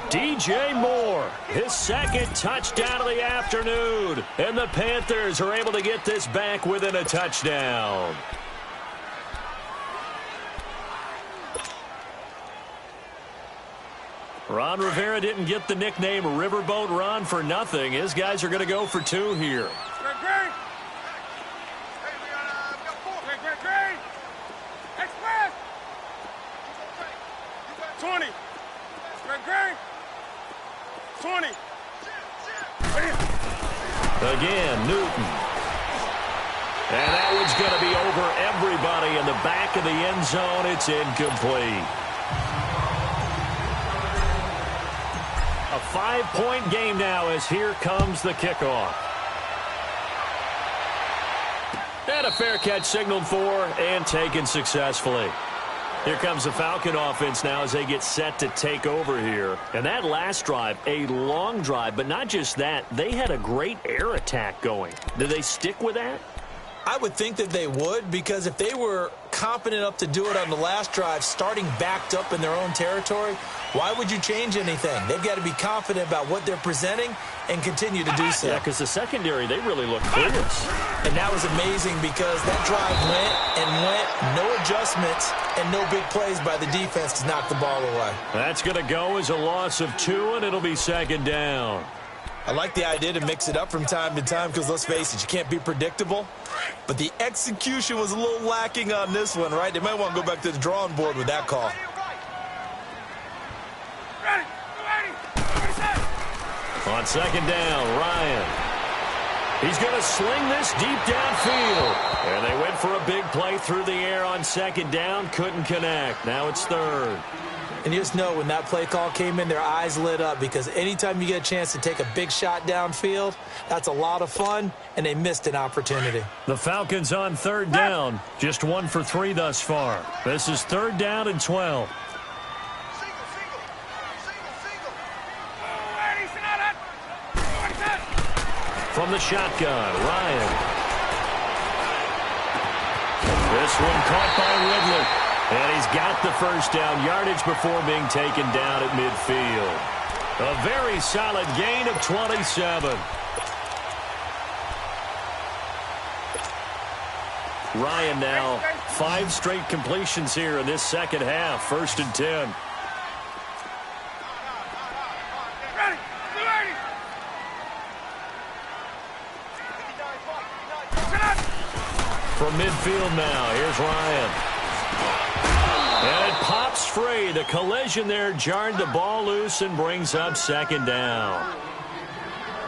DJ Moore, his 2nd touchdown of the afternoon. And the Panthers are able to get this back within a touchdown. Ron Rivera didn't get the nickname Riverboat Ron for nothing. His guys are going to go for 2 here. Great. Express. 20. Great. 20. Again, Newton. And that one's going to be over everybody in the back of the end zone. It's incomplete. A 5-point game now as here comes the kickoff. And a fair catch signaled for and taken successfully. Here comes the Falcon offense now as they get set to take over here. And that last drive, a long drive, but not just that. They had a great air attack going. Do they stick with that? I would think that they would, because if they were confident enough to do it on the last drive, starting backed up in their own territory, why would you change anything? They've got to be confident about what they're presenting and continue to do so. Yeah, because the secondary, they really look clueless. And that was amazing because that drive went, no adjustments, and no big plays by the defense to knock the ball away. That's going to go as a loss of 2, and it'll be second down. I like the idea to mix it up from time to time because, let's face it, you can't be predictable. But the execution was a little lacking on this one, right? They might want to go back to the drawing board with that call. On second down, Ryan. He's going to sling this deep downfield. And they went for a big play through the air on second down. Couldn't connect. Now it's third. And you just know when that play call came in, their eyes lit up, because anytime you get a chance to take a big shot downfield, that's a lot of fun, and they missed an opportunity. The Falcons on third down. Just 1 for 3 thus far. This is third down and 12. From the shotgun, Ryan. This one caught by Ridley. And he's got the first down yardage before being taken down at midfield. A very solid gain of 27. Ryan now 5 straight completions here in this second half. First and 10. From midfield now, here's Ryan. And it pops free. The collision there jarred the ball loose and brings up second down.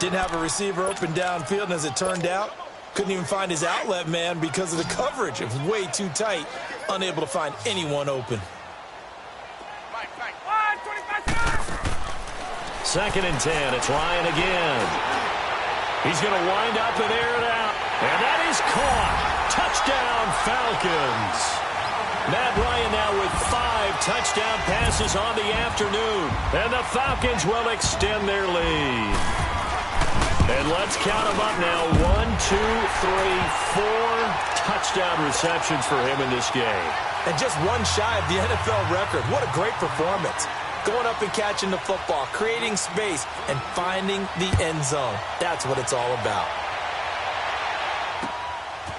Didn't have a receiver open downfield, and as it turned out, couldn't even find his outlet man because of the coverage. It was way too tight, unable to find anyone open. Second and 10. It's Ryan again. He's going to wind up and air it out. And that is caught. Touchdown, Falcons. Matt Ryan now with 5 touchdown passes on the afternoon. And the Falcons will extend their lead. And let's count them up now. 1, 2, 3, 4 touchdown receptions for him in this game. And just one shy of the NFL record. What a great performance. Going up and catching the football, creating space, and finding the end zone. That's what it's all about.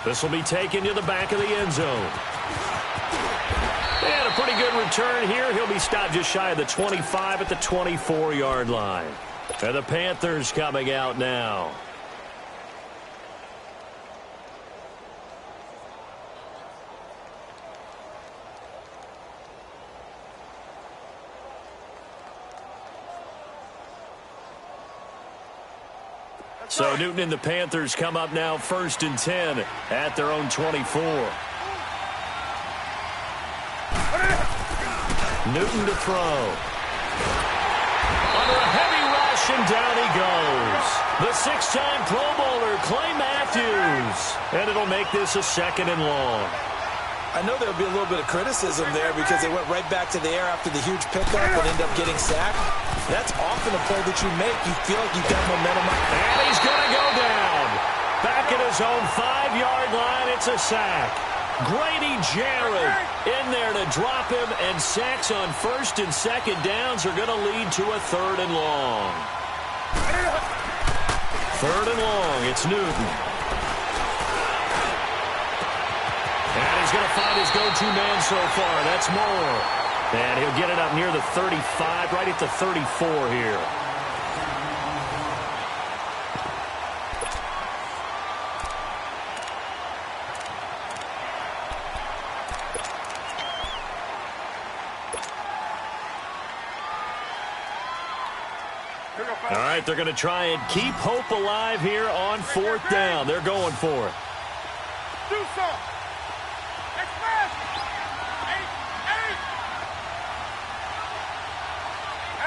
This will be taken to the back of the end zone. And a pretty good return here. He'll be stopped just shy of the 25 at the 24-yard line. And the Panthers coming out now. So Newton and the Panthers come up now first and 10 at their own 24. Newton to throw. Under a heavy rush, and down he goes. The 6-time Pro Bowler, Clay Matthews. And it'll make this a second and long. I know there'll be a little bit of criticism there because they went right back to the air after the huge pickup and ended up getting sacked. That's often a play that you make. You feel like you've got momentum. And he's going to go down. Back at his own 5-yard line, it's a sack. Grady Jarrett in there to drop him, and sacks on first and second downs are going to lead to a third and long. Third and long, it's Newton. And he's going to find his go-to man so far. That's Moore. And he'll get it up near the 35, right at the 34 here. All right, they're going to try and keep hope alive here on fourth down. They're going for it. Do something. Express.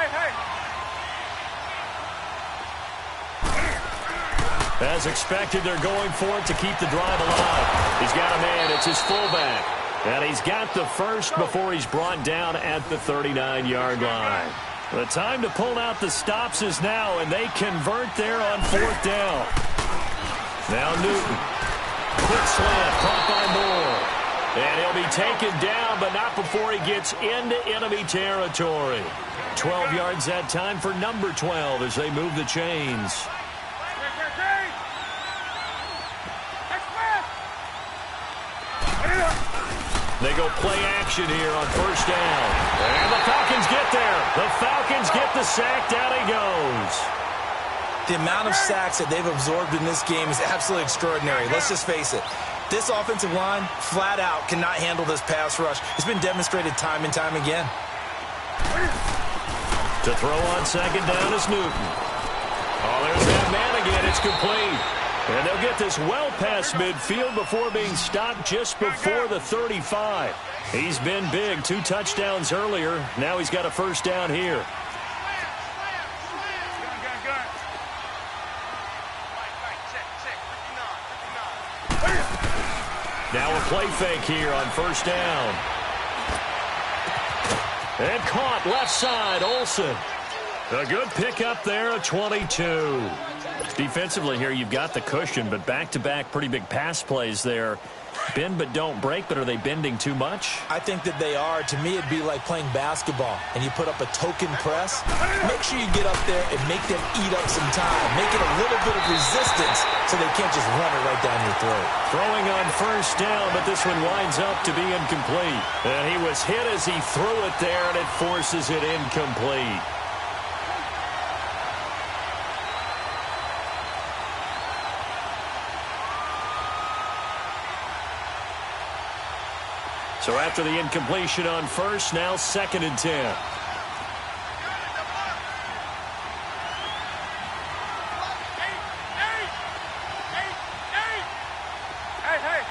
Hey. As expected, they're going for it to keep the drive alive. He's got a man. It's his fullback. And he's got the first before he's brought down at the 39-yard line. The time to pull out the stops is now, and they convert there on fourth down. Now Newton. Quick slant, caught by Moore. And he'll be taken down, but not before he gets into enemy territory. 12 yards that time for number 12 as they move the chains. They go play action here on first down. And the Falcons get there. The Falcons get the sack. Down he goes. The amount of sacks that they've absorbed in this game is absolutely extraordinary. Let's just face it. This offensive line, flat out, cannot handle this pass rush. It's been demonstrated time and time again. To throw on second down is Newton. Oh, there's that man again. It's complete. And they'll get this well past midfield before being stopped just before the 35. He's been big. 2 touchdowns earlier. Now he's got a first down here. Now a play fake here on first down. And caught left side, Olsen. A good pickup there, a 22. Defensively here, you've got the cushion, but back-to-back pretty big pass plays there. Bend but don't break, but are they bending too much? I think that they are. To me, it'd be like playing basketball, and you put up a token press. Make sure you get up there and make them eat up some time. Make it a little bit of resistance so they can't just run it right down your throat. Throwing on first down, but this one winds up to be incomplete. And he was hit as he threw it there, and it forces it incomplete. So after the incompletion on first, now 2nd and 10. Hey, hey.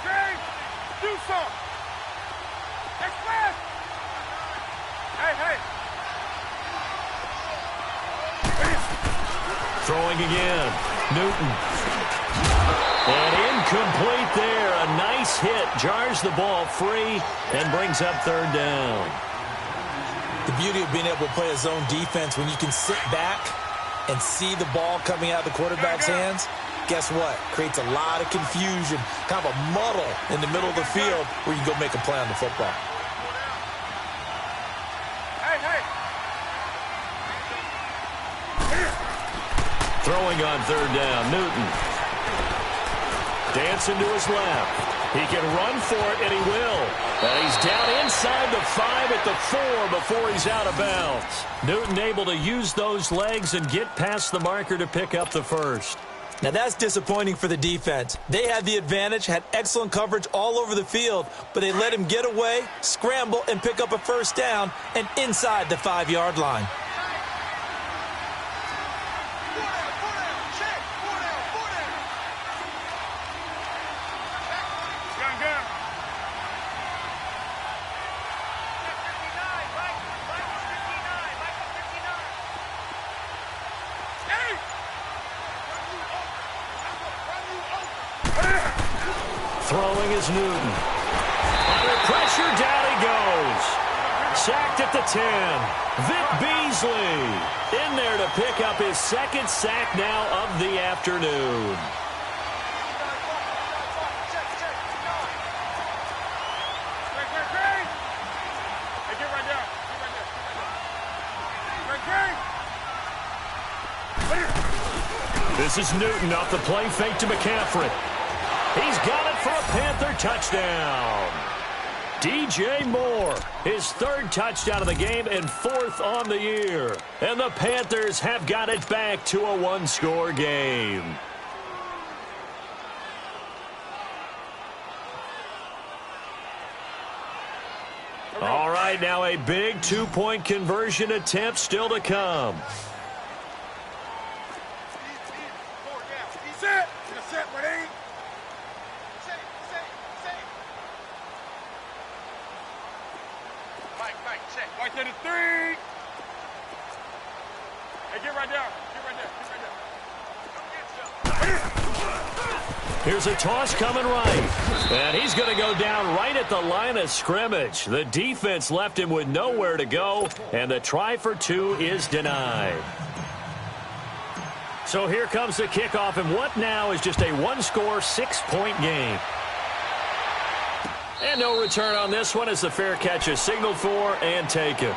Hey, do something. Express. Hey. Throwing again. Newton. And incomplete there. A nice hit. Jars the ball free and brings up 3rd down. The beauty of being able to play a zone defense when you can sit back and see the ball coming out of the quarterback's hands, guess what? Creates a lot of confusion, kind of a muddle in the middle of the field where you go make a play on the football. Hey. Throwing on 3rd down. Newton. Dancing to his left. He can run for it, and he will. And he's down inside the 5 at the 4 before he's out of bounds. Newton able to use those legs and get past the marker to pick up the first. Now that's disappointing for the defense. They had the advantage, had excellent coverage all over the field, but they let him get away, scramble, and pick up a first down, and inside the 5-yard line. Throwing is Newton. Under pressure, down he goes. Sacked at the 10. Vic Beasley in there to pick up his 2nd sack now of the afternoon. Hey, get right down. This is Newton off the play fake to McCaffrey. He's got it for a Panther touchdown. DJ Moore, his 3rd touchdown of the game and 4th on the year. And the Panthers have got it back to a 1-score game. All right, now a big 2-point conversion attempt still to come. Set, ready? Mike, check. Mike to the 3. Hey, get right down. Here's a toss coming right. And he's going to go down right at the line of scrimmage. The defense left him with nowhere to go, and the try for 2 is denied. So here comes the kickoff, and what now is just a one-score, 6-point game. And no return on this one as the fair catch is signaled for and taken.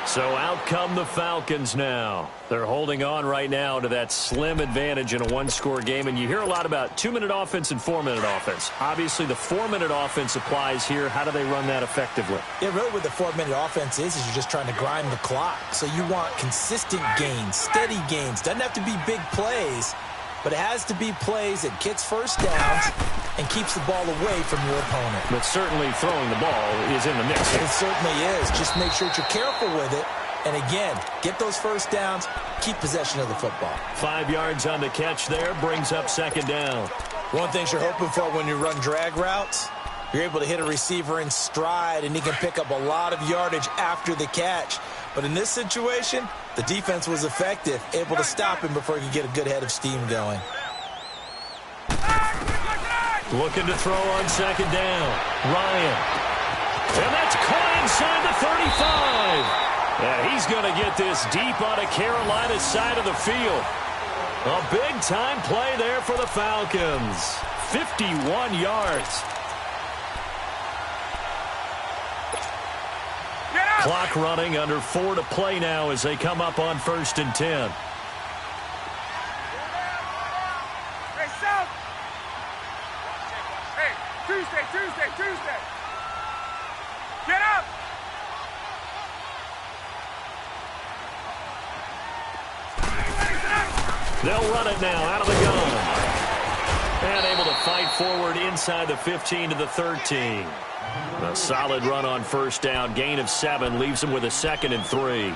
So out come the Falcons now. They're holding on right now to that slim advantage in a one-score game. And you hear a lot about 2-minute offense and 4-minute offense. Obviously, the 4-minute offense applies here. How do they run that effectively? Yeah, really what the 4-minute offense is you're just trying to grind the clock. So you want consistent gains, steady gains. Doesn't have to be big plays, but it has to be plays that gets first downs and keeps the ball away from your opponent. But certainly throwing the ball is in the mix here. It certainly is. Just make sure that you're careful with it. And again, get those first downs, keep possession of the football. 5 yards on the catch there, brings up second down. One thing you're hoping for when you run drag routes, you're able to hit a receiver in stride, and he can pick up a lot of yardage after the catch. But in this situation, the defense was effective, able to stop him before he could get a good head of steam going. Looking to throw on second down. Ryan. And that's caught inside the 35. Yeah, he's going to get this deep on a Carolina side of the field. A big-time play there for the Falcons. 51 yards. Clock running, under 4 to play now as they come up on 1st and 10. Tuesday. Get up. They'll run it now out of the gun. And able to fight forward inside the 15 to the 13. A solid run on first down. Gain of 7 leaves them with a 2nd and 3.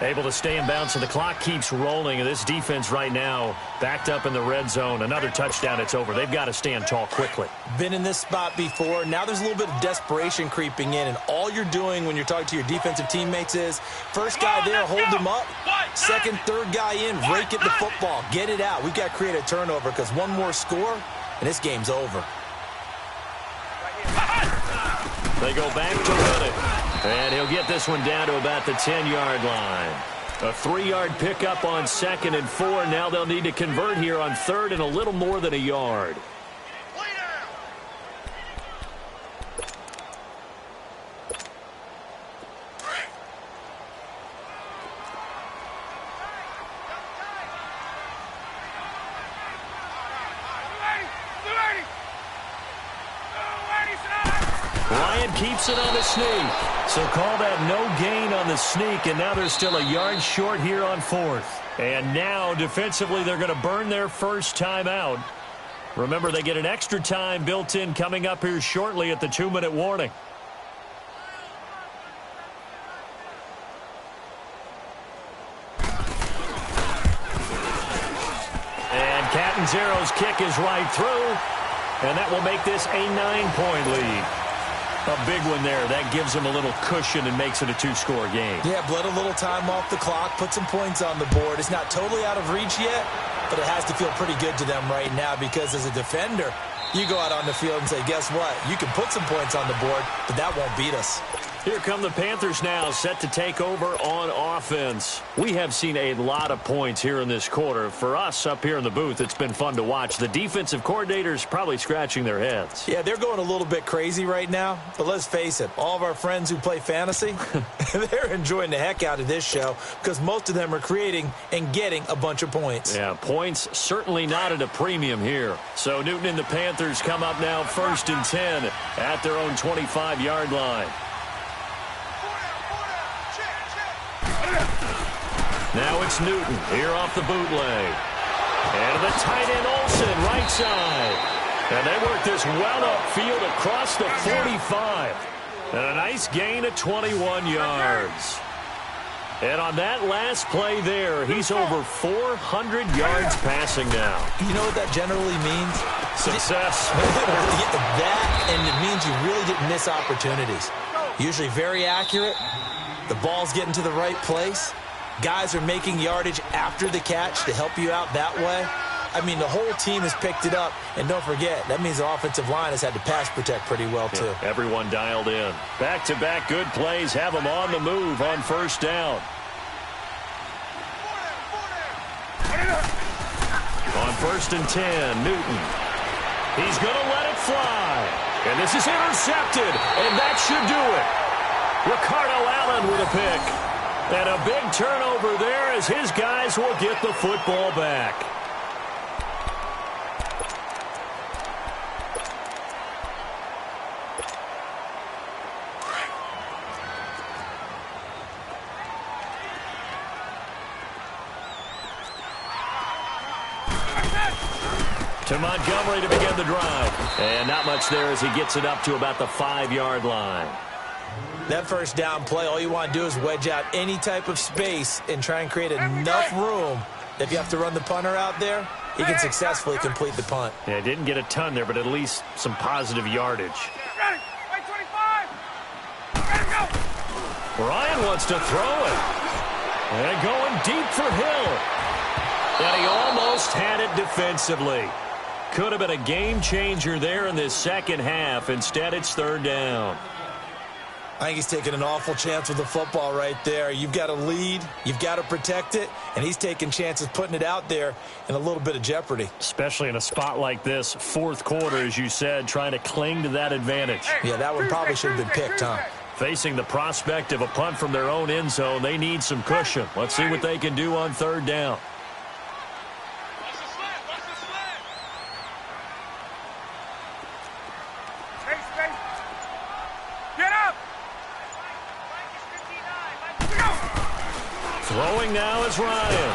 Able to stay in bounds, and the clock keeps rolling. And this defense right now backed up in the red zone. Another touchdown, it's over. They've got to stand tall quickly. Been in this spot before. Now there's a little bit of desperation creeping in, and all you're doing when you're talking to your defensive teammates is first guy there, hold him up. Second, third guy in, rake at the football. Get it out. We've got to create a turnover because one more score, and this game's over. They go back to run it. And he'll get this one down to about the 10-yard line. A 3-yard pickup on 2nd and 4. Now they'll need to convert here on 3rd and a little more than a yard. Ryan keeps it on the sneak. So call that no gain on the sneak, and now they're still a yard short here on 4th. And now, defensively, they're going to burn their first time out. Remember, they get an extra time built in coming up here shortly at the 2-minute warning. And Catanzaro's kick is right through, and that will make this a 9-point lead. A big one there. That gives them a little cushion and makes it a 2-score game. Yeah, bled a little time off the clock, put some points on the board. It's not totally out of reach yet, but it has to feel pretty good to them right now because as a defender, you go out on the field and say, guess what? You can put some points on the board, but that won't beat us. Here come the Panthers now, set to take over on offense. We have seen a lot of points here in this quarter. For us up here in the booth, it's been fun to watch. The defensive coordinators probably scratching their heads. Yeah, they're going a little bit crazy right now, but let's face it, all of our friends who play fantasy, they're enjoying the heck out of this show because most of them are creating and getting a bunch of points. Yeah, points certainly not at a premium here. So Newton and the Panthers come up now 1st and 10 at their own 25-yard line. Now it's Newton here off the bootleg. And the tight end Olsen, right side. And they work this well upfield across the 45. And a nice gain of 21 yards. And on that last play there, he's over 400 yards passing now. You know what that generally means? Success. That, and it means you really didn't miss opportunities. Usually very accurate. The ball's getting to the right place. Guys are making yardage after the catch to help you out that way. I mean, the whole team has picked it up. And don't forget, that means the offensive line has had to pass protect pretty well, too. Yeah, everyone dialed in. Back-to-back good plays have them on the move on 1st down. 1st and 10. Newton. He's going to let it fly. And this is intercepted, and that should do it. Ricardo Allen with a pick. And a big turnover there as his guys will get the football back. To Montgomery to begin the drive. And not much there as he gets it up to about the 5-yard line. That first down play, all you want to do is wedge out any type of space and try and create enough room that if you have to run the punter out there, he can successfully complete the punt. Yeah, didn't get a ton there, but at least some positive yardage. Ready. Wait, 25. Ready to go. Ryan wants to throw it. And going deep for Hill. And he almost had it defensively. Could have been a game changer there in this second half. Instead, it's 3rd down. I think he's taking an awful chance with the football right there. You've got to lead, you've got to protect it, and he's taking chances putting it out there in a little bit of jeopardy. Especially in a spot like this, 4th quarter, as you said, trying to cling to that advantage. Yeah, that one probably should have been picked, huh? Facing the prospect of a punt from their own end zone, they need some cushion. Let's see what they can do on 3rd down. Throwing now is Ryan.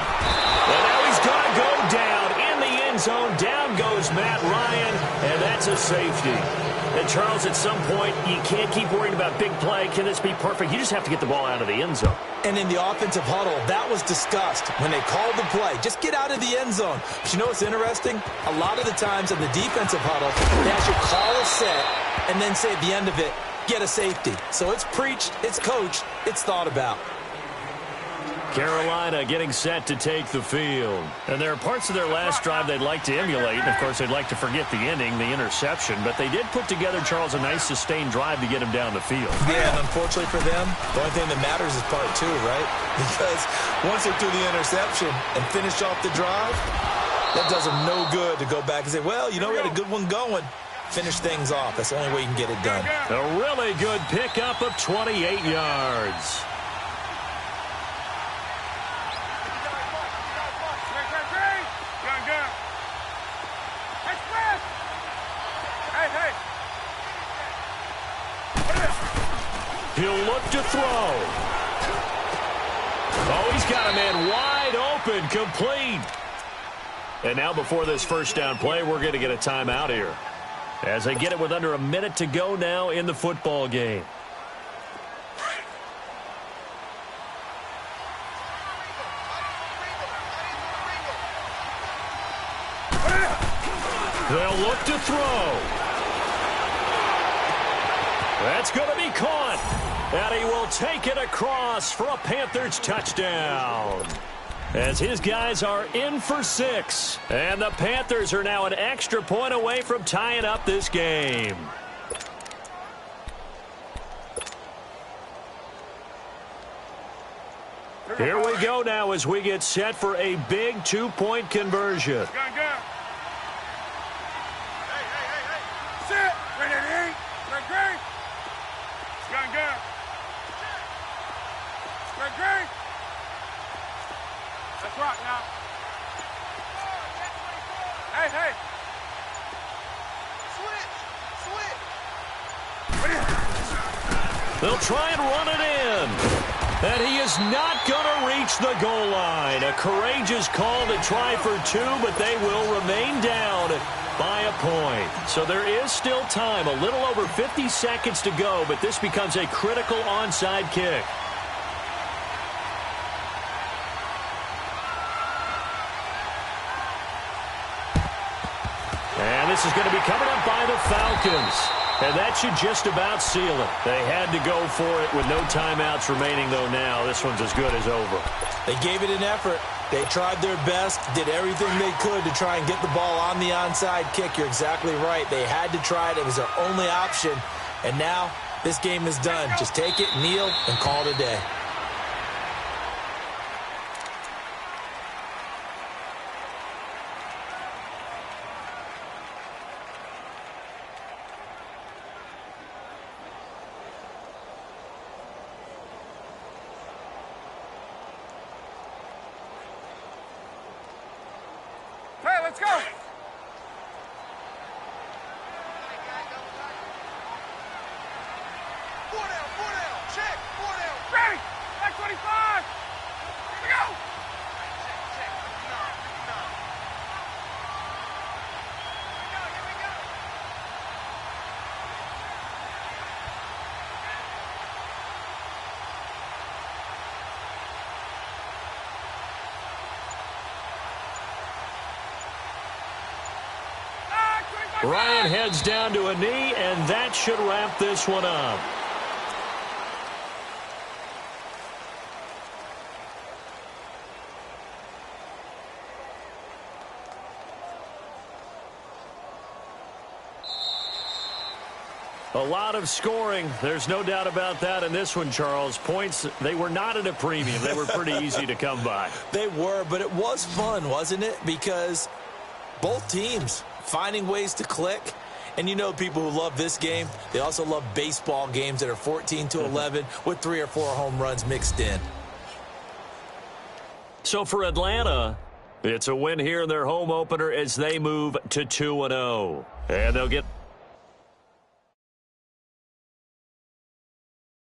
And now he's going to go down in the end zone. Down goes Matt Ryan, and that's a safety. And, Charles, at some point, you can't keep worrying about big play. Can this be perfect? You just have to get the ball out of the end zone. And in the offensive huddle, that was discussed when they called the play. Just get out of the end zone. But you know what's interesting? A lot of the times in the defensive huddle, they actually call a set and then say at the end of it, get a safety. So it's preached, it's coached, it's thought about. Carolina getting set to take the field. And there are parts of their last drive they'd like to emulate. And, of course, they'd like to forget the ending, the interception. But they did put together, Charles, a nice sustained drive to get him down the field. Yeah, and unfortunately for them, the only thing that matters is part 2, right? Because once they do the interception and finish off the drive, that does them no good to go back and say, well, you know, we had a good one going. Finish things off. That's the only way you can get it done. A really good pickup of 28 yards. He'll look to throw. Oh, he's got a man wide open, complete. And now before this first down play, we're going to get a timeout here. As they get it with under a minute to go now in the football game. They'll look to throw. That's going to be caught. And he will take it across for a Panthers touchdown. As his guys are in for 6. And the Panthers are now an extra point away from tying up this game. Here we go now as we get set for a big 2-point conversion. Let's rock now. Hey, hey. Switch. They'll try and run it in. And he is not going to reach the goal line. A courageous call to try for 2, but they will remain down by a point. So there is still time, a little over 50 seconds to go, but this becomes a critical onside kick. And this is going to be covered up by the Falcons. And that should just about seal it. They had to go for it with no timeouts remaining, though now. This one's as good as over. They gave it an effort. They tried their best, did everything they could to try and get the ball on the onside kick. You're exactly right. They had to try it. It was their only option. And now this game is done. Just take it, kneel, and call it a day. let's go. Four down, check, four down. Ready. Back 25. Here we go. Check, 59. Here we go. Back 25. Ryan heads down to a knee, and that should wrap this one up. A lot of scoring. There's no doubt about that in this one, Charles. Points, they were not at a premium. They were pretty easy to come by. They were, but it was fun, wasn't it? Because both teams finding ways to click. And you know people who love this game, they also love baseball games that are 14-11 with 3 or 4 home runs mixed in. So for Atlanta, it's a win here in their home opener as they move to 2-0. And they'll get